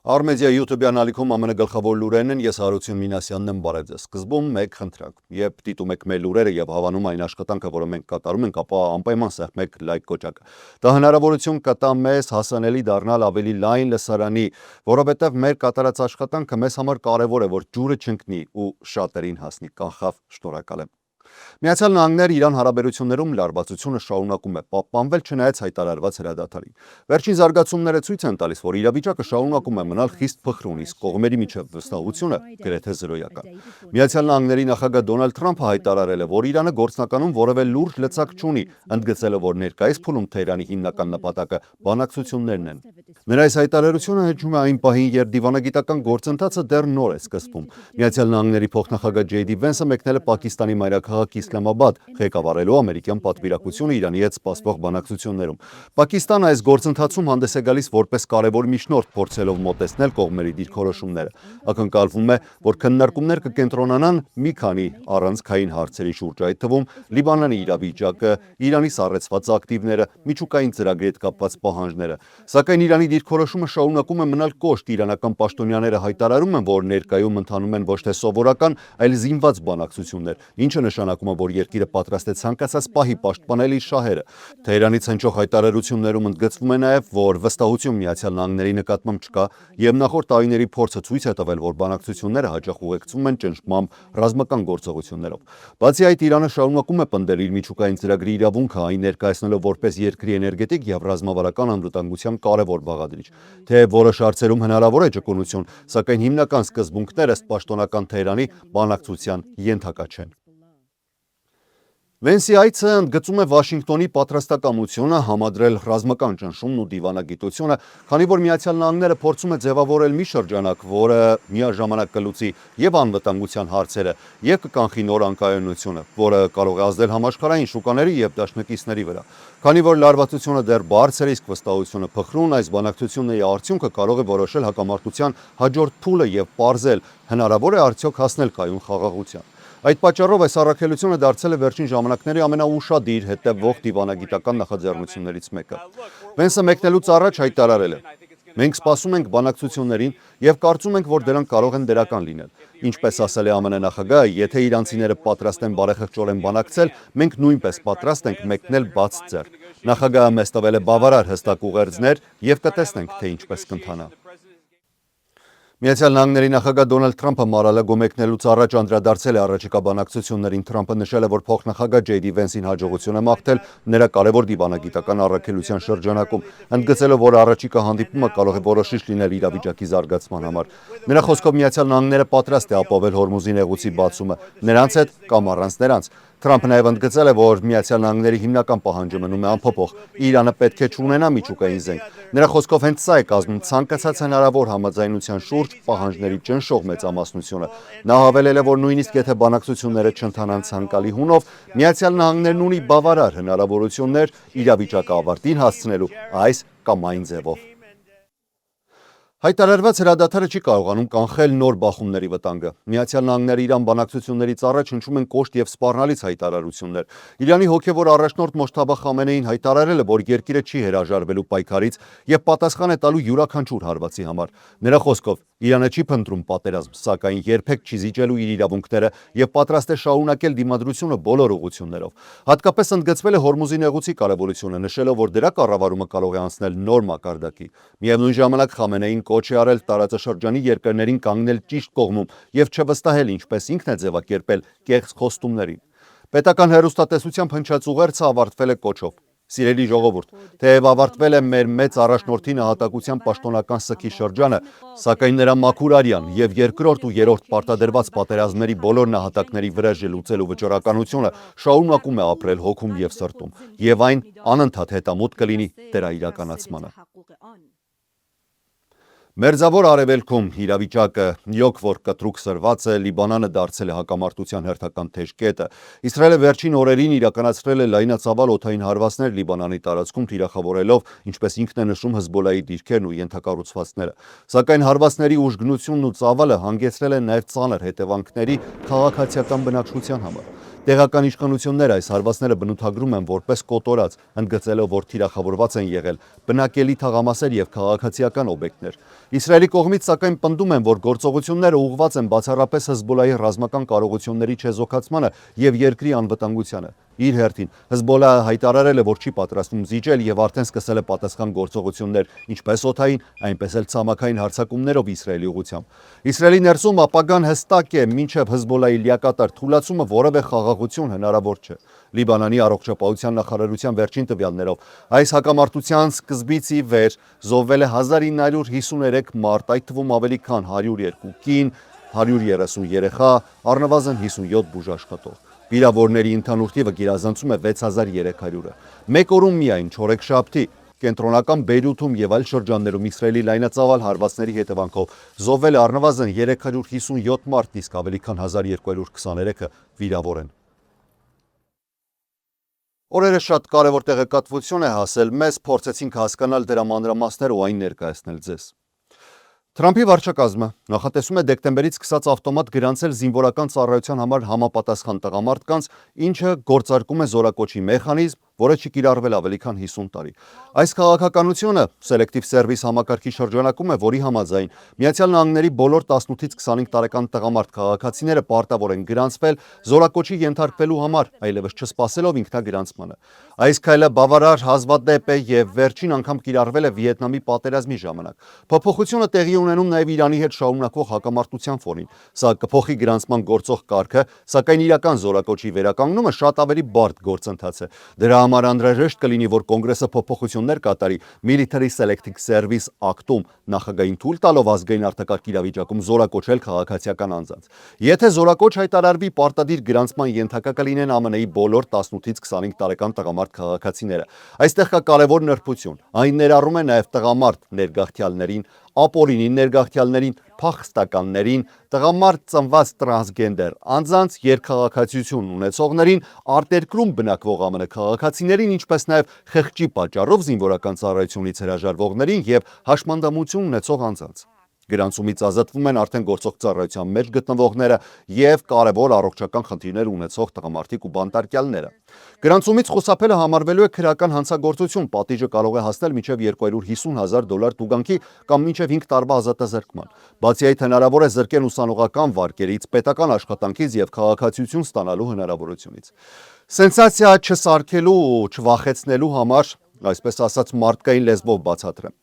Արմեդիա YouTube-յան ալիքում ԱՄՆ գլխավոր լուրերն են, ես Հարություն Մինասյանն եմ, բարև ձեզ։ Սկզբում մեկ խնդրանք, երբ դիտում եք մեր լուրերը եւ հավանում այն աշխատանքը, որը մենք կատարում ենք, ապա անպայման սեղմեք լայք կոճակը։ Դա հնարավորություն կտա մեզ հասանելի դառնալ ավելի լայն լսարանի, որովհետեւ մեր կատարած աշխատանքը մեզ համար կարեւոր է, որ ջուրը չընկնի ու շատերին հասնի։ Կանխավ, շնորհակալ եմ։ Միացյալ Նահանգները Իրան հարաբերություններում լարվածությունը շարունակում է պահպանվել չնայած հայտարարված հրադադարին։ Վերջին զարգացումները ցույց են տալիս, որ իրավիճակը շարունակում է մնալ խիստ փխրուն, իսկ կողմերի միջև վստահությունը գրեթե զրոյական։ Միացյալ Նահանգների նախագահ Դոնալդ Թրամփը հայտարարել է, որ Իրանը գործնականում որևէ լուրջ լծակ չունի, ընդգծելով, որ ներկայիս փուլում Թեհրանի հիմնական նպատակը բանակցություններն են։ Նրա այս հայտարարությունը հնչում է այն պահին, երբ դիվանագիտական գործընթացը դեռ նոր է սկսվում։ Միացյալ Նահանգների փոխնախագահ Ջեյ Դի Վենսը մեկնել է Պակիստանի մայրաքաղաք Իսլամաբադ, ղեկավարելու ամերիկյան պատվիրակությունը Իրանի հետ սպասվող բանակցություններում։ Պակիստանը այս գործընթացում հանդես է գալիս որպես կարևոր միջնորդ, փորձելով մոտեցնել կողմերի դիրքորոշումները։ Ակնկալվում է, որ քննարկումներ կկենտրոնանան մի քանի առանցքային հարցերի շուրջ, այդ թվում Լիբանանի իրավիճակը, Իրանի սառեցված ակտիվները, միջուկային ծրագրի հետ կապված պահանջները։ Սակայն Իրանի դիրքորոշումը շարունակում է մնալ կոշտ։ Իրանական պաշտոնյաները հայտարարում են, որ ներկայում ընթանում են ոչ թե սովորական, այլ զինված բանակցություններ, ինչը նշանակում է, որ երկիրը պատրաստ է ցանկացած պահի պաշտպանել իր շահերը։ Թեհրանից հնչող հայտարարություններում ընդգծվում է նաև, որ վստահություն Միացյալ Նահանգների նկատմամբ չկա, եւ նախորդ տարիների փորձը ցույց է տվել, որ բանակցությունները հաճախ ուղեկցվում են ճնշմամբ ռազմական գործողություններով։ Բացի այդ, Իրանը շարունակում է պնդել իր միջուկային ծրագրի իրավունքը, այն ներկայացնելով որպես երկրի էներգետիկ եւ ռազմավարական անվտանգության կարևոր բաղադրիչ։ Թե որոշ հարցերում հնարավոր է ճկունություն, սակայն հիմնական սկզբունքները ըստ պաշտոնական Թեհրանի բանակցության ենթակա չեն։ Վենսի այցը ընդգծում է Վաշինգտոնի պատրաստակամությունը համադրել ռազմական ճնշումն ու դիվանագիտությունը, քանի որ Միացյալ Նահանգները փորձում է ձևավորել մի շրջանակ, որը միաժամանակ կլուծի եւ անվտանգության հարցերը, եւ կկանխի նոր անկայունությունը, որը կարող է ազդել համաշխարհային շուկաների եւ դաշնակիցների վրա։ Քանի որ լարվածությունը դեռ բարձր է, իսկ վստահությունը փխրուն, այս բանակցությունների արդյունքը կարող է որոշել հակամարտության հաջորդ փուլը եւ պարզել հնարավոր է արդյոք հասնել կայուն խաղաղության։ Այդ պատճառով այս առաքելությունը դարձել է վերջին ժամանակների ամենաուշադիր հետևող դիվանագիտական նախաձեռնություններից մեկը։ Վենսը մեկնելուց առաջ հայտարարել է. «Մենք սպասում ենք բանակցություններին եւ կարծում ենք, որ դրանք կարող են դրական լինել։ Ինչպես ասել է ԱՄՆ նախագահը, եթե իրանցիները պատրաստ են բարեխղճորեն բանակցել, մենք նույնպես պատրաստ ենք մեկնել բաց ձեռք։ Նախագահը մեզ տվել է բավարար հստակ ուղերձներ եւ կտեսնենք, թե ինչպես կընթանա»։ Միացյալ Նահանգների նախագահ Դոնալդ Թրամփը Մար-ա-Լագո մեկնելուց առաջ անդրադարձել է առաջիկա բանակցություններին։ Թրամփը նշել է, որ փոխնախագահ Ջեյ Դի Վենսին հաջողություն է մաղթել նրա կարևոր դիվանագիտական առաքելության շրջանակում, ընդգծելով, որ առաջիկա հանդիպումը կարող է որոշիչ լինել իրավիճակի զարգացման համար։ Նրա խոսքով Միացյալ Նահանգները պատրաստ է ապավել Հորմուզի նեղուցի բացումը նրանց հետ կամ առանց նրանց։ Թրամփը նաև ընդգծել է, որ Միացյալ Նահանգների հիմնական պահանջը մնում է անփոփոխ։ Իրանը պետք է չունենա միջուկային զենք։ Նրա խոսքով հենց սա է կազմում ցանկացած հնարավոր համաձայնության շուրջ պահանջների ճնշող մեծամասնությունը։ Նա հավելել է, որ նույնիսկ եթե բանակցությունները չընթանան ցանկալի հունով, Միացյալ Նահանգներն ունի բավարար հնարավորություններ իրավիճակը ավարտին հասցնելու այս կամ այն ձևով։ Հայտարարված հրադադարը չի կարողանում կանխել նոր բախումների վտանգը։ Միացյալ Նահանգները Իրան բանակցություններից առաջ հնչում են կոշտ եւ սպառնալից հայտարարություններ։ Իրանի հոգեվոր առաջնորդ Մոջթաբա Խամենեին հայտարարել է, որ երկիրը չի հրաժարվելու պայքարից եւ պատասխան է տալու յուրաքանչյուր հարվածի համար։ Նրա խոսքով Իրանը չի փնտրում պատերազմ, սակայն երբեք չի զիջելու իր իրավունքները եւ պատրաստ է շարունակել դիմադրությունը բոլոր ուղղություններով։ Հատկապես ընդգծվել է Հորմուզի նեղուցի կարևորությունը, նշելով, որ դրա կառավարումը կարող է անցնել նոր մակարդակի։ Միևնույն ժամանակ Խամենեին կոչ է արել տարածաշրջանի երկրներին կանգնել ճիշտ կողմում եւ չվստահել, ինչպես ինքն է ձևակերպել կեղծ խոստումներին։ Պետական հեռուստատեսությամբ հնչած ուղերձը ավարտվել է կոչով. «Սիրելի ժողովուրդ, թեև ավարտվել է մեր մեծ առաջնորդի նահատակության պաշտոնական սգի շրջանը, սակայն նրա մաքուր արյան եւ երկրորդ ու երրորդ պարտադրված պատերազմների բոլոր նահատակների վրեժը լուծելու վճռականությունը շարունակում է ապրել հոգում եւ սրտում, եւ այն անընդհատ հետամուտ կլինի դրա իրականացմանը»։ Մերձավոր Արևելքում իրավիճակը լյոք որ կտրուկ սրված է, Լիբանանը դարձել է հակամարտության հերթական թեժ կետը։ Իսրայելը վերջին օրերին իրականացրել է լայնածավալ օդային հարվածներ Լիբանանի տարածքում, թիրախավորելով, ինչպես ինքն է նշում, Հեզբոլայի դիրքերն ու ենթակառուցվածքները։ Սակայն հարվածների ուժգնությունն ու ծավալը հանգեցրել են նաև ծանր հետևանքների քաղաքացիական բնակչության համար։ Տեղական իշխանությունները այս հարվածները բնութագրում են որպես կոտորած, ընդգծելով, որ թիրախավորված են եղել բնակելի թաղամասեր եւ քաղաքացիական օբյեկտներ։ Իսրայելի կողմից սակայն պնդում են, որ գործողությունները ուղղված են բացառապես Հեզբոլլահի ռազմական կարողությունների չեզոքացմանը եւ երկրի անվտանգությանը։ Իր հերթին Հեզբոլլահը հայտարարել է, որ չի պատրաստվում զիջել եւ արդեն սկսել է պատասխան գործողություններ ինչպես օդային, այնպես էլ ցամաքային հարձակումներով Իսրայելի ուղղությամբ։ Իսրայելի ներսում ապագան հստակ է, մինչև Հեզբոլլահի լիակատար թուլացումը որևէ խաղաղություն հնարավոր չէ։ Լիբանանի առողջապահության նախարարության վերջին տվյալներով այս հակամարտության սկզբից ի վեր զոհվել է 1953 մարդ, այդ թվում ավելի քան 102 կին, 130 երեխա, առնվազն 57 բուժաշխատող։ Վիրավորների ընդհանուր թիվը գերազանցում է 6300-ը։ Մեկ օրում միայն չորեքշաբթի կենտրոնական Բեյրութում եւ այլ շրջաններում Իսրայելի լայնածավալ հարվածների հետևանքով զոհվել է առնվազն 357 մարդ, իսկ ավելի քան 1223-ը վիրավոր են։ Օրերը շատ կարևոր տեղեկատվություն է հասել մեզ, փորձեցինք հասկանալ դրա մանրամասները ու այն ներկայացնել ձեզ։ Թրամփի վարչակազմը նախատեսում է դեկտեմբերից սկսած ավտոմատ գրանցել զինվորական ծառայության համար համապատասխան տղամարդկանց, ինչը գործարկում է զորակոչի մեխանիզմ, որը չի կիրառվել ավելի քան 50 տարի։ Այս քաղաքականությունը Selective Service համակարգի շրջանակում է, որի համաձայն Միացյալ Նահանգների բոլոր 18-ից 25 տարեկան տղամարդ քաղաքացիները պարտավոր են գրանցվել զորակոչի ենթարկվելու համար, այլևս չսպասելով ինքնագրանցմանը։ Այս քայլը բավարար հազվադեպ է եւ վերջին անգամ կիրառվել է Վիետնամի պատերազմի ժամանակ։ Փոփոխությունը տեղի ունենում նաեւ Իրանի հետ շարունակվող հակամարտության ֆոնին։ Սա կփոխի գրանցման գործող կարգը, սակայն իրական զորակոչի վերականգնումը շատ ավելի բարդ գործընթաց է։ Դրա համար անհրաժեշտ կլինի, որ Կոնգրեսը փոփոխություններ կատարի Military Selective Service Act-ում, նախագահին թույլ տալով ազգային արտակարգ իրավիճակում զորակոչել քաղաքացիական անձանց։ Եթե զորակոչ հայտարարվի, պարտադիր գրանցման ենթակա կլինեն ԱՄՆ-ի բոլոր 18-ից 25 տարեկան տղամարդ քաղաքացիները։ Այստեղ կա կարևոր նրբություն։ Այն ներառում է նաև տղամարդ ներգաղթյալներին, ապօրինի ներգաղթյալներին, փախստականներին, տղամարդ ծնված տրանսգենդեր անձանց, երկխաղաքացիություն ունեցողներին, արտերկրում բնակվող ԱՄՆ քաղաքացիներին, ինչպես նաև խեղճի պատճառով զինվորական ծառայությունից հրաժարվողներին եւ հաշմանդամություն ունեցող անձանց։ Գրանցումից ազատվում են արդեն գործող ծառայության մեջ գտնվողները եւ կարևոր առողջական խնդիրներ ունեցող տղամարդիկ ու բանտարկյալները։ Գրանցումից խուսափելը համարվելու է քրեական հանցագործություն, պատիժը կարող է հասնել մինչև $250,000 տուգանքի կամ մինչև 5 տարվա ազատազրկման։ Բացի այդ, հնարավոր է զրկեն ուսանողական վարկերից, պետական աշխատանքից եւ քաղաքացիություն ստանալու հնարավորությունից։ Սենսացիա չսարքելու ու չվախեցնելու համար, այսպես ասած, մարդկային լեզվով բացատրեմ։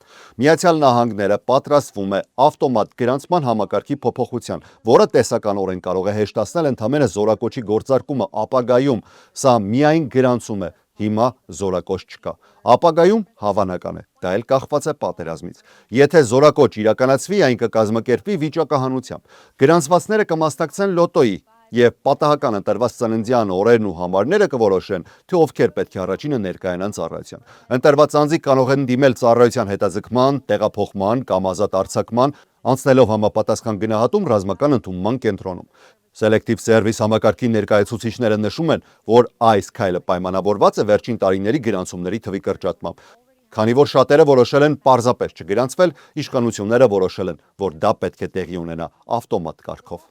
Միացյալ Նահանգները պատրաստվում է ավտոմատ գրանցման համակարգի փոփոխության, որը տեսականորեն կարող է հեշտացնել ընդհանրապես զորակոչի գործարկումը ապագայում։ Սա միայն գրանցում է, հիմա զորակոչ չկա։ Ապագայում հավանական է, դա էլ կախված է պատերազմից։ Եթե զորակոչ իրականացվի, այն կկազմակերպվի վիճակահանությամբ։ Գրանցվածները կմասնակցեն լոտոյի եւ պատահական ընտրված ծննդյան օրերն ու համարները կորոշեն, թե ովքեր պետք է առաջինը ներկայանան ծառայության։ Ընտրված անձիկ կարող են դիմել ծառայության հետաձգման, տեղափոխման կամ ազատ արձակման, անցնելով համապատասխան գնահատում ռազմական ընդունման կենտրոնում։ Selective Service համակարգի ներկայացուցիչները նշում են, որ այս քայլը պայմանավորված է վերջին տարիների գրանցումների թվի կրճատմամբ։ Քանի որ շատերը որոշել են պարզապես չգրանցվել, իշխանությունները որոշել են, որ դա պետք է տեղի ունենա ավտոմատ կարգով։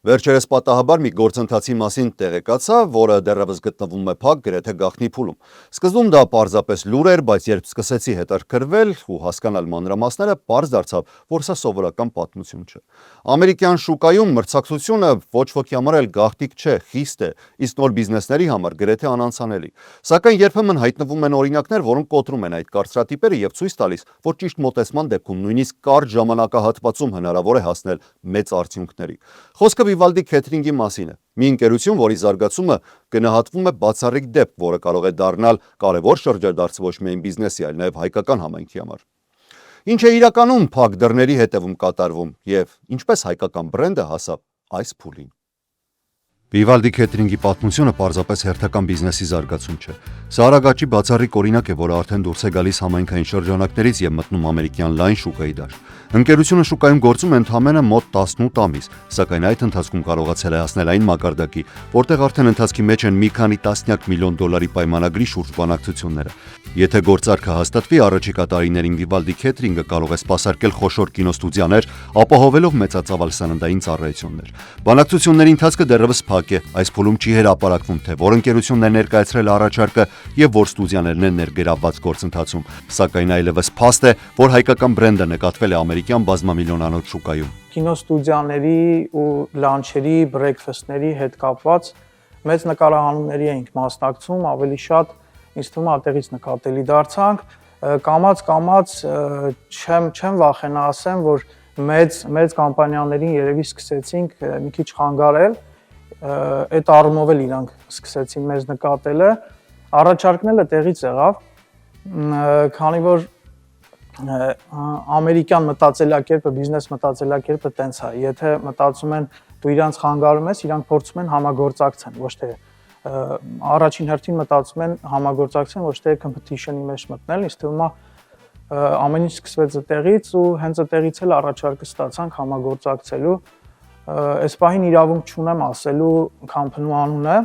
Վերջերս պատահաբար մի գործընթացի մասին տեղեկացա, որը դեռևս գտնվում է փակ գրեթե գաղտնի փուլում։ Սկզբում դա պարզապես լուր էր, բայց երբ սկսեցի հետաքրքրվել ու հասկանալ մանրամասները, պարզ դարձավ, որ սա սովորական պատմություն չէ։ Ամերիկյան շուկայում մրցակցությունը ոչ ոքի համար էլ գաղտնիք չէ, խիստ է, իսկ նոր բիզնեսների համար գրեթե անանցանելի։ Սակայն երբեմն հայտնվում են օրինակներ, որոնք կոտրում են այդ կարծրատիպերը եւ ցույց տալիս, որ ճիշտ մոտեցման դեպքում նույնիսկ կարճ ժամանակահատվածում հնարավոր է հասնել մեծ արդյունքների։ Խոսքը Vivaldi Catering-ի մասին է։ Մի ընկերություն, որի զարգացումը գնահատվում է բացառիկ դեպք, որը կարող է դառնալ կարևոր շրջադարձ ոչ միայն բիզնեսի, այլ նաև հայկական համայնքի համար։ Ինչ է իրականում փակ դռների հետևում կատարվում եւ ինչպես հայկական բրենդը հասավ այս փուլին։ Vivaldi Catering-ի պատմությունը պարզապես հերթական բիզնեսի զարգացում չէ։ Սա արագաճի բացառիկ օրինակ է, որը արդեն դուրս է գալիս համայնքային շրջանակներից եւ մտնում ամերիկյան լայն շուկայի դաշտ։ Ընկերությունը շուկայում գործում է ընդամենը մոտ 18 ամիս, սակայն այդ ընթացքում կարողացել է հասնել այն մակարդակի, որտեղ արդեն ընթացքի մեջ են մի քանի տասնյակ միլիոն դոլարի պայմանագրի շուրջ բանակցությունները։ Եթե գործարքը հաստատվի, առաջիկա տարիներին Vivaldi Catering-ը կարող է սպասարկել խոշոր կինոստուդիաներ, ապահովելով մեծածավալ սննդային ծառայություններ։ Բանակցությունների ընթացքը դեռևս փակ է, այս փուլում չի հրապարակվում, թե որ ընկերությունն է ներկայացրել առաջարկը եւ որ ստուդիաներն են ներգրավված գործընթացում, սակայն այլևս փաստ է, որ հայկական բրենդը նկատվել է ամերիկյան բազմամիլիոնանոց շուկայում։ Կինոստուդիաների ու լանչերի, բրեքֆեստների հետ կապված մեծ նկարահանումների էինք մասնակցում, ավելի շատ ինձ թվում է այդտեղից նկատելի դարձանք, կամաց չեմ վախենա ասեմ, որ մեծ կամպանիաներին երևի սկսեցինք մի քիչ խանգարել, այդ առումով էլ իրանք սկսեցին մեզ նկատելը, առաջարկները տեղից եղավ, քանի որ ամերիկյան մտածելակերպը, բիզնես մտածելակերպը տենց է, եթե մտածում են դու իրանց խանգարում ես, իրանք փորձում են համագործակցեն, ոչ թե առաջին հերթին մտածում են համագործակցեն, ոչ թե competition-ի մեջ մտնել, ինձ թվում է ամեն ինչ սկսվեց այդտեղից ու հենց այդտեղից էլ առաջարկը ստացանք համագործակցելու, այս պահին իրավունք չունեմ ասելու կամփնու անունը,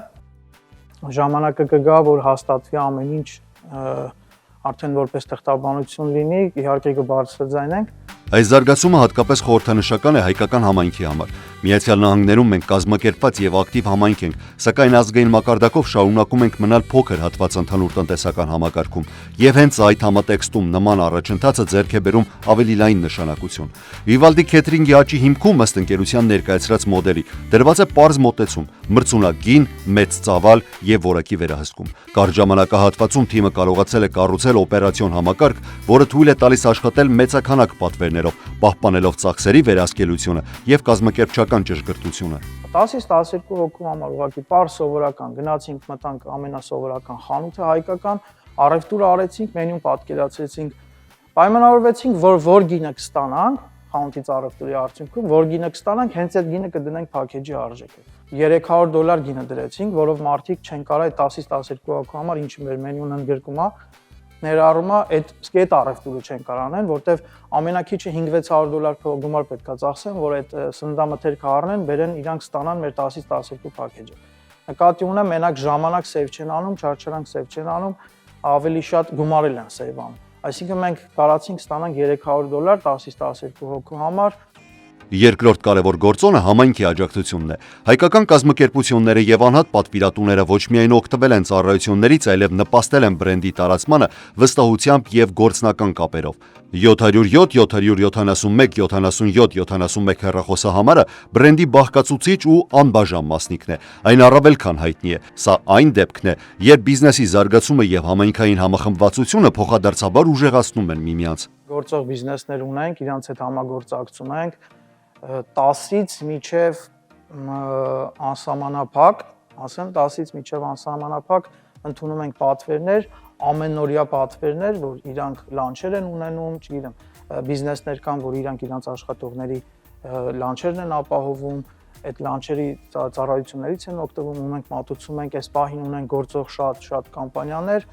ժամանակը կգա, որ հաստատվի ամեն ինչ արդեն որպես թղթաբանություն լինի, իհարկե կբարձրաձայնենք։ Այս զարգացումը հատկապես խորհրդանշական է հայկական համայնքի համար։ Միացյալ Նահանգներում մենք կազմակերպված եւ ակտիվ համայնք ենք, սակայն ազգային մակարդակով շարունակում ենք մնալ փոքր հատված ընդհանուր տնտեսական համակարգում, եւ հենց այդ համատեքստում նման առաջընթացը ձեռք է բերում ավելի լայն նշանակություն։ Vivaldi Catering-ի աճի հիմքում ըստ ընկերության ներկայացրած մոդելի դրված է պարզ մոտեցում՝ մրցունակ-գին, մեծ ծավալ եւ որակի վերահսկում։ Կարճ ժամանակահատվածում թիմը կարողացել է կառուցել օպերացիոն համակարգ, որը թույլ է տալիս աշխատել մեծաքանակ պատվերներով, պահպանելով ծախսերի վերահսկելիությունը եւ կազմակերպչական ճշգրտությունը։ 10-ից 12 հոգու համար ուղղակի պարզ սովորական գնացինք, մտանք ամենասովորական խանութը հայկական, առևտուր արեցինք, մենյուն պատկերացրեցինք, պայմանավորվեցինք, որ գինը կստանանք, խանութից առևտուրի արդյունքում, որ գինը կստանանք, հենց այդ գինը կդնենք փակեջի արժեքը։ $300 գինը դրեցինք, որով մարդիկ չեն կարող այդ 10-ից 12 հոգու համար ինչը մեր մենյուն ընդգրկում է, ներառում է այդ առևտուրը չեն կարող անեն, որտեվ ամենակիչը $500-600 գումար պետք է ծախսեն, որ այդ սննդամթերքը առնեն, բերեն իրանք ստանան մեր 10-ից 12 փակեջը։ Նկատի ունեմ, մենակ ժամանակ սեյվ չեն անում, չարչարանք սեյվ չեն անում, ավելի շատ գումարել են սեյվ անում։ Այսինքն մենք կարացինք ստանանք $300 10-ից 12 հոգու համար։ Երկրորդ կարևոր գործոնը համայնքի աջակցությունն է։ Հայկական կազմակերպությունները եւ անհատ պատվիրատուները ոչ միայն օգտվել են ծառայություններից, այլև նպաստել են բրենդի տարածմանը վստահությամբ եւ գործնական կապերով։ 707 771 77 71 հեռախոսահամարը բրենդի բաղկացուցիչ ու անբաժան մասնիկն է։ Այն առավել քան հայտնի է։ Սա այն դեպքն է, երբ բիզնեսի զարգացումը եւ համայնքային համախմբվածությունը փոխադարձաբար ուժեղացնում են միմյանց։ Գործող բիզնեսներ ունենք, իրանց հետ համագործակցում ենք 10-ից մինչև անսահմանափակ, ասեմ 10-ից մինչև անսահմանափակ ընդունում ենք պատվերներ, ամենօրյա պատվերներ, որ իրանք լանչեր են ունենում, չգիտեմ, բիզնեսներ կան, որ իրանք իրանց աշխատողների լանչերն են ապահովում, այդ լանչերի ծառայություններից են օգտվում, ունենք մատուցում ենք, այս պահին ունենք գործող շատ կամպանիաներ,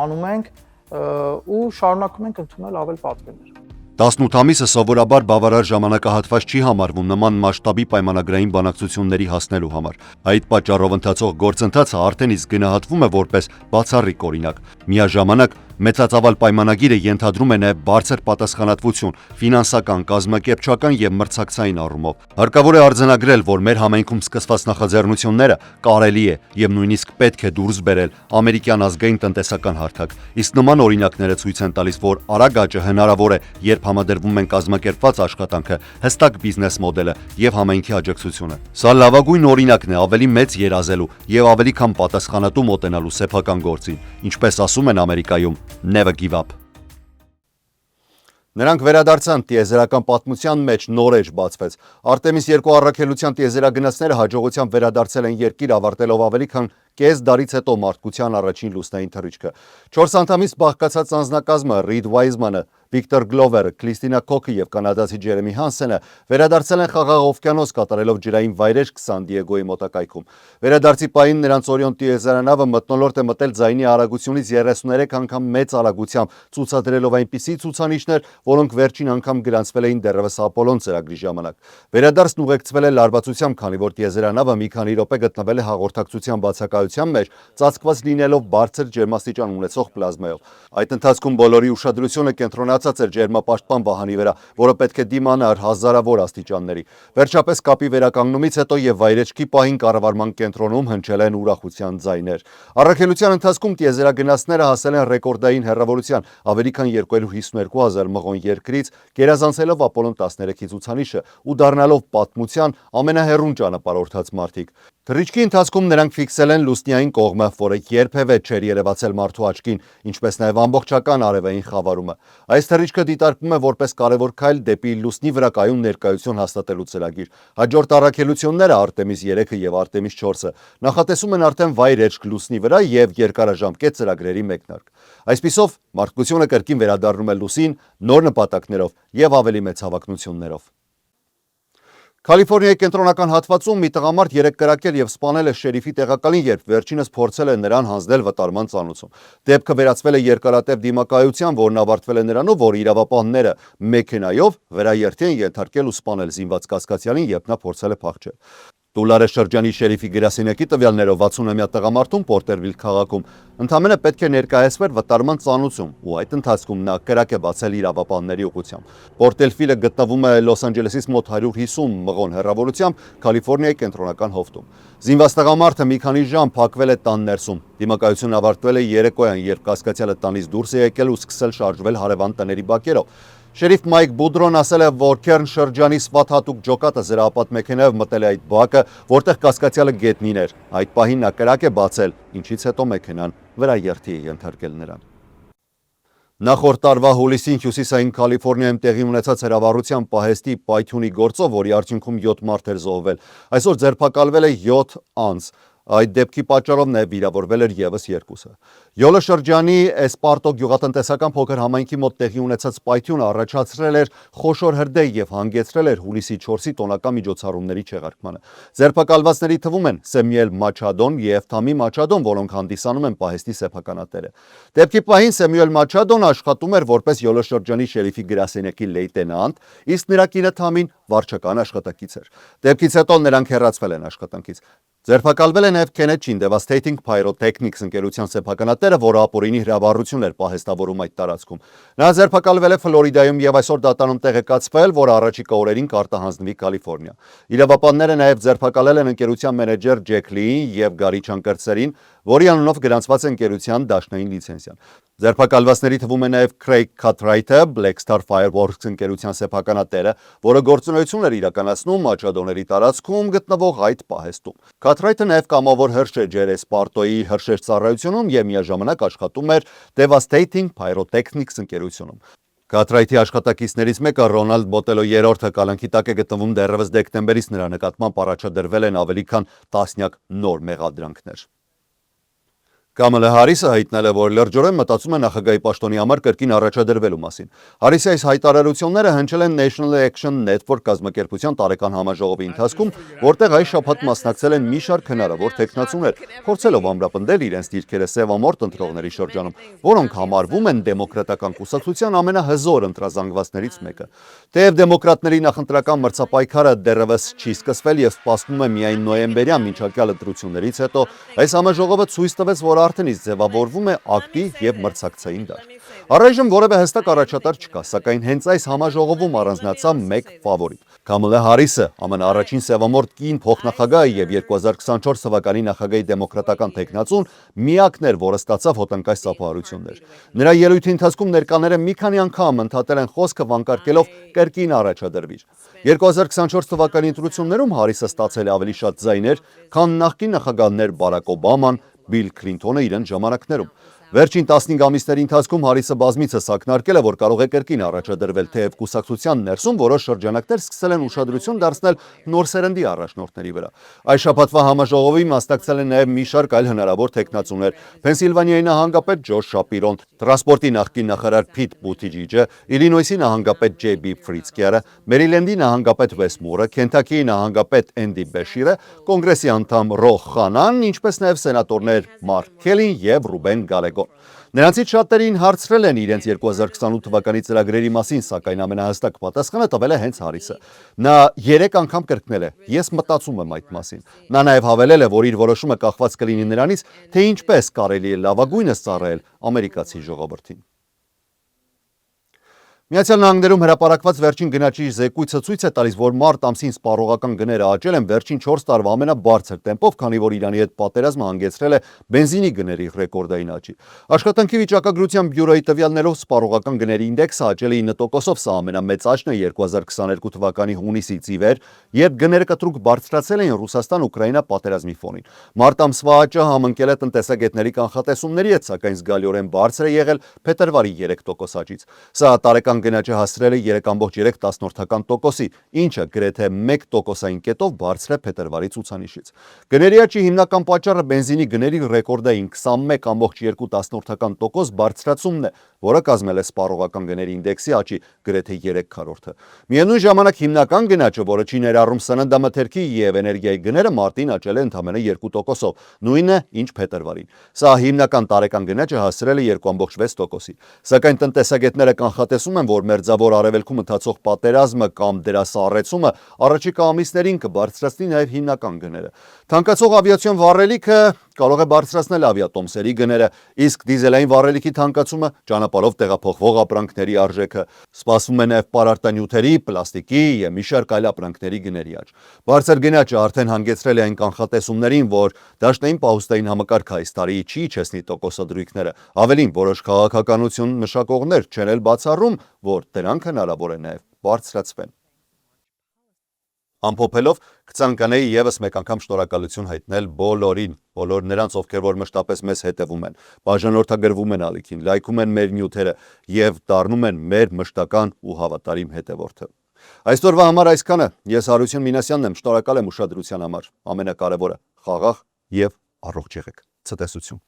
անում ենք ու շարունակում ենք ընդունել ավել պատվերներ։ 18 ամիսը սովորաբար բավարար ժամանակահատված չի համարվում նման մասշտաբի պայմանագրային բանակցությունների հասնելու համար։ Այդ պատճառով ընթացող գործընթացը արդեն իսկ գնահատվում է որպես բացառիկ օրինակ։ Միաժամանակ մեծածավալ պայմանագիրը ենթադրում է նաև բարձր պատասխանատվություն, ֆինանսական, կազմակերպչական եւ մրցակցային առումով։ Հարկավոր է արձանագրել, որ մեր համայնքում սկսված նախաձեռնությունները կարելի է եւ նույնիսկ պետք է դուրս բերել ամերիկյան ազգային տնտեսական հարթակ։ Իսկ նման օրինակները ցույց են տալիս, որ արագ աճը հնարավոր է, երբ համադրվում են կազմակերպված աշխատանքը, հստակ բիզնես մոդելը եւ համայնքի աջակցությունը։ Սա լավագույն օրինակն է ավելի մեծ երազելու եւ ավելի քան պատասխանատու մոտենալու սեփական գործին, ինչպես ասում են Ամերիկայում, never give up։ Նրանք վերադարձան տիեզերական պատմության մեջ նոր էջ բացվեց։ Արտեմիս 2 առաքելության տիեզերագնացները հաջողությամբ վերադարձել են երկիր, ավարտելով ավելի քան կես դարից հետո մարդկության առաջին լուսնային թռիչքը։ 4 անդամից բաղկացած անձնակազմը Ռիդ Վայզմանը, Վիկտոր Գլովերը, Քրիստինա Քոքը եւ կանադացի Ջերեմի Հանսենը վերադարձել են խաղաղ օվկիանոս կատարելով ջրային վայրեջք Սան Դիեգոյի մոտակայքում։ Վերադարձի պահին նրանց Օրիոն տիեզերանավը մթնոլորտ է մտել ձայնի արագությունից 33 անգամ մեծ արագությամբ, ցուցադրելով այնպիսի ցուցանիշներ, որոնք վերջին անգամ գրանցվել էին դեռևս Ապոլոն ծրագրի ժամանակ։ Վերադարձն ուղեկցվել է լարվածությամբ, քանի որ տիեզերանավը մի քանի րոպե գտնվել է հաղորդակցության բացակայության մեջ, ծածկված լինելով բարձր ջերմաստիճան ունեցող պլազմայով։ Այդ ընթացքում բոլորի ուշադրությունը կենտրոնացած էր ջերմապաշտպան վահանի վրա, որը պետք է դիմանար հազարավոր աստիճանների։ Վերջապես կապի վերականգնումից հետո եւ վայրեջքի պահին կառավարման կենտրոնում հնչել են ուրախության ձայներ։ Առաքելության ընթացքում տիեզերագնացները հասել են ռեկորդային հեռավորության, ավելի քան 252,000 մղոն երկրից, գերազանցելով Ապոլոն 13-ի ցուցանիշը ու դառնալով պատմության ամենահեռուն ճանապարհորդած մարդիկ։ Թռիչքի ընթացքում նրանք ֆիքսել են լուսնիային կողմը, որը երբևէ չէր երևացել մարդու աչքին, ինչպես նաև ամբողջական արևային խավարումը։ Այս թռիչքը դիտարկվում է որպես կարևոր քայլ դեպի լուսնի վրա կայուն ներկայություն հաստատելու ծրագիր։ Հաջորդ առաքելությունները Արտեմիս 3-ը եւ Արտեմիս 4-ը նախատեսում են արդեն վայրեջք լուսնի վրա եւ երկարաժամկետ ծրագրերի մեկնարկ։ Այսպիսով, մարդկությունը կրկին վերադառնում է լուսին նոր նպատակներով եւ ավելի մեծ հավակնություններով։ Կալիֆոռնիայի կենտրոնական հատվածում մի տղամարդ երեկ կրակել եւ սպանել է շերիֆի տեղակալին, երբ վերջինս փորձել է նրան հանձնել վտարման ծանուցում։ Դեպքը վերածվել է երկարատև դիմակայության, որն ավարտվել է նրանով, որ իրավապահները մեքենայով վերաերթի են ենթարկել ու սպանել զինված կասկածյալին, երբ նա փորձել է փախչել։ Տուլարե շրջանի շերիֆի գրասենյակի տվյալներով 60-ամյա տղամարդուն Պորտերվիլ քաղաքում ընդամենը պետք է ներկայացվեր վտարման ծանուցում, ու այդ ընթացքում նա կրակ է բացել իրավապահների ուղղությամբ։ Պորտերվիլը գտնվում է Լոս Անջելեսից մոտ 150 մղոն հեռավորությամբ Կալիֆոռնիայի կենտրոնական հովտում։ Զինված տղամարդը մի քանի ժամ փակվել է տան ներսում։ Դիմակայությունն ավարտվել է երեկոյան, երբ կասկածյալը տանից դուրս է եկել ու սկսել շարժվել հարևան տների բակերով։ Շերիֆ Մայք Բուդրոն ասել է, որ Քերն շրջանի SWAT հատուկ ջոկատը զրահապատ մեքենայով մտել է այդ բակը, որտեղ կասկածյալը գետնին էր։ Այդ պահին նա կրակ է բացել, ինչից հետո մեքենան վրաերթի է ենթարկել նրան։ Նախորդ տարվա հուլիսին հյուսիսային Կալիֆոռնիայում տեղի ունեցած հրավառության պահեստի պայթյունի գործով, որի արդյունքում 7 մարդ էր զոհվել, այսօր ձերբակալվել է 7 անձ։ Այդ դեպքի պատճառով նաև վիրավորվել էր եւս 2-ը։ Յոլո շրջանի Էսպարտո գյուղատնտեսական փոքր համայնքի մոտ տեղի ունեցած պայթյունը առաջացրել էր խոշոր հրդեհ եւ հանգեցրել էր հուլիսի 4-ի տոնական միջոցառումների չեղարկմանը։ Ձերբակալվածների թվում են Սեմյուել Մաչադոն եւ Թամի Մաչադոն, որոնք հանդիսանում են պահեստի սեփականատերը։ Դեպքի պահին Սեմյուել Մաչադոն աշխատում էր որպես Յոլո շրջանի շերիֆի գրասենյակի լեյտենանտ, իսկ նրա կինը Թամին վարչական աշխատակից էր։ Դեպքից հետո նրանք հեռացվել են աշխատանքից։ Ձերբակալվել է նաև Քենեչին Devastating Pyrotechnics ընկերության սեփականատերը, որը ապօրինի հրավառություն էր պահեստավորում այդ տարածքում։ Նա ձերբակալվել է Ֆլորիդայում եւ այսօր դատանում տեղեկացվել, որ առաջիկա օրերին կարտահանձնվի Կալիֆոռնիա։ Իրավապանները նաև ձերբակալել են ընկերության մենեջեր Ջեք Լիին եւ Գարի Չանկրտսերին, որի անունով գրանցված է ընկերության դաշնային լիցենզիան։ Ձերբակալվածների թվում է նաև Քրեյգ Քաթրայթը, Black Star Fireworks ընկերության սեփականատերը, որը գործունեություն էր իրականացնում Մաչադոների տարածքում գտնվող այդ պահեստում։ Քաթրայթը նաև կամավոր հրշ է ջեր Էսպարտոյի հրշեջ ծառայությունում եւ միաժամանակ աշխատում էր Devastating Pyrotechnics ընկերությունում։ Քաթրայթի աշխատակիցներից մեկը Ռոնալդ Բոտելո երրորդը կալանքի տակ է գտնվում դեռևս դեկտեմբերից նրա նկատմամբ առաջադրվել են ավելի քան 10 նոր մեղադրանքներ։ Կամալա Հարիսը հայտնել է, որ լրջորեն մտածում է նախագահի պաշտոնի համար կրկին առաջադրվելու մասին։ Հարիսի այս հայտարարությունները հնչել են National Action Network կազմակերպության տարեկան համաժողովի ընթացքում, որտեղ այս շաբաթ մասնակցել են մի շարք հնարավոր թեկնածուներ, փորձելով ամրապնդել իրենց դիրքերը սևամորթ ընտրողների շրջանում, որոնք համարվում են դեմոկրատական կուսակցության ամենահզոր ընտրազանգվածներից մեկը։ Թեև դեմոկրատների նախընտրական մրցապայքարը դեռևս չի սկսվել եւ սպասվում է միայն նոյեմբերյան միջանկյալ ընտրություններից հետո, այս համաժողովը ցույց տվեց, որ արդեն իսկ ձևավորվում է ակտիվ եւ մրցակցային դաշտ։ Առայժմ որևէ հստակ առաջատար չկա, սակայն հենց այս համաժողովում առանձնացավ մեկ ֆավորիտ։ Կամալա Հարիսը, ԱՄՆ առաջին սևամորթ կին փոխնախագահը եւ 2024 թվականի նախագահի դեմոկրատական թեկնածուն, միակն էր, որը ստացավ հոտնկայս ծափահարություններ։ Նրա ելույթի ընթացքում ներկաները մի քանի անգամ ընդհատել են խոսքը վանկարկելով կրկին առաջադրվիր։ 2024 թվականի ընտրություններում Հարիսը ստացել է ավելի շատ ձայներ, քան նախկին նախագահներ Բարակ Օբաման, Բիլ Քլինթոնը իրենց ժամանակներում։ Վերջին 15 ամիսների ընթացքում Հարիսը բազմիցս ակնարկել է, որ կարող է կրկին առաջադրվել, թեև կուսակցության ներսում որոշ շրջանակներ սկսել են ուշադրություն դարձնել նոր սերնդի առաջնորդների վրա։ Այս շաբաթվա համաժողովին մասնակցել են նաև մի շարք այլ հնարավոր թեկնածուներ՝ Փենսիլվանիայի նահանգապետ Ջորջ Շապիրոն, տրանսպորտի նախկին նախարար Փիթ Բուտիջիջը, Իլինոյսի նահանգապետ Ջեյ.Բի. Ֆրիցկերը, Մերիլենդի նահանգապետ Վես Մուրը, Քենթաքիի նահանգապետ Էնդի Բեշիրը, կոնգրեսի անդամ Ռոխ Խանան, ինչպես նաև սենատորներ Մարկ Քելին և Ռուբեն Գալեգոն։ Նրանցից շատերին հարցրել են իրենց 2028 թվականի ծրագրերի մասին, սակայն ամենահստակ պատասխանը տվել է հենց Հարիսը։ Նա 3 անգամ կրկնել է. «Ես մտածում եմ այդ մասին»։ Նա նաև հավելել է, որ իր որոշումը կախված կլինի նրանից, թե ինչպես կարելի է լավագույնս ծառայել ամերիկացի ժողովրդին։ Միացյալ Նահանգներում հրապարակված վերջին գնաճի զեկույցը ցույց է տալիս, որ մարտ ամսին սպառողական գները աճել են վերջին 4 տարվա ամենաբարձր տեմպով, քանի որ Իրանի հետ պատերազմը հանգեցրել է բենզինի գների ռեկորդային աճի։ Աշխատանքի վիճակագրության բյուրոյի տվյալներով սպառողական գների ինդեքսը աճել է 9%-ով, սա ամենամեծ աճն է 2022 թվականի հունիսից ի վեր, երբ գները կտրուկ բարձրացել էին Ռուսաստան-Ուկրաինա պատերազմի ֆոնին։ Մարտ ամսվա աճը համընկել է տնտեսագետների կանխատեսումների հետ, սակայն զգալիորեն բարձր է եղել փետրվարի 3% աճից։ Սա տարեկան գնաճը հասցրել է 3.3%-ի, ինչը գրեթե 1%-ային կետով բարձր է փետրվարի ցուցանիշից։ Գների աճի հիմնական պատճառը բենզինի գների ռեկորդային 21.2% բարձրացումն է, որը կազմել է սպառողական գների ինդեքսի աճի գրեթե 3/4-ը։ Միևնույն ժամանակ հիմնական գնաճը, որը չի ներառում սննդամթերքի և էներգիայի գները, մարտին աճել է ընդամենը 2%-ով, նույնը ինչ փետրվարին։ Սա հիմնական տարեկան գնաճը հասցրել է 2.6%-ի։ Սակայն տնտեսագետները կանխատեսում են, որ Մերձավոր Արևելքում ընթացող պատերազմը կամ դրա սառեցումը առաջիկա ամիսներին կբարձրացնի նաև հիմնական գները։ Թանկացող ավիացիոն վառելիքը կարող է բարձրացնել ավիատոմսերի գները, իսկ դիզելային վառելիքի թանկացումը ճանապարհով տեղափոխվող ապրանքների արժեքը։ Սպասվում է նաև պարարտանյութերի, պլաստիկի և մի շարք այլ ապրանքների գների աճ։ Բարձր գնաճը արդեն հանգեցրել է այն կանխատեսումներին, որ դաշնային պահուստային համակարգը այս տարի չի իջեցնի տոկոսադրույքները։ Ավելին, որոշ քաղաքականություն մշակողներ չեն էլ բացառում, որ դրանք հնարավոր է նաև բարձրացվեն։ Ամփոփելով, կցանկանայի ևս մեկ անգամ շնորհակալություն հայտնել բոլորին, բոլոր նրանց, ովքեր որ մշտապես մեզ հետևում են, բաժանորդագրվում են ալիքին, լայքում են մեր նյութերը և դառնում են մեր մշտական ու հավատարիմ հետևորդը։ Այսօրվա համար այսքանը։ Ես Հարություն Մինասյանն եմ, շնորհակալ եմ ուշադրության համար։ Ամենակարևորը՝ խաղաղ և առողջ եղեք։ Ցտեսություն։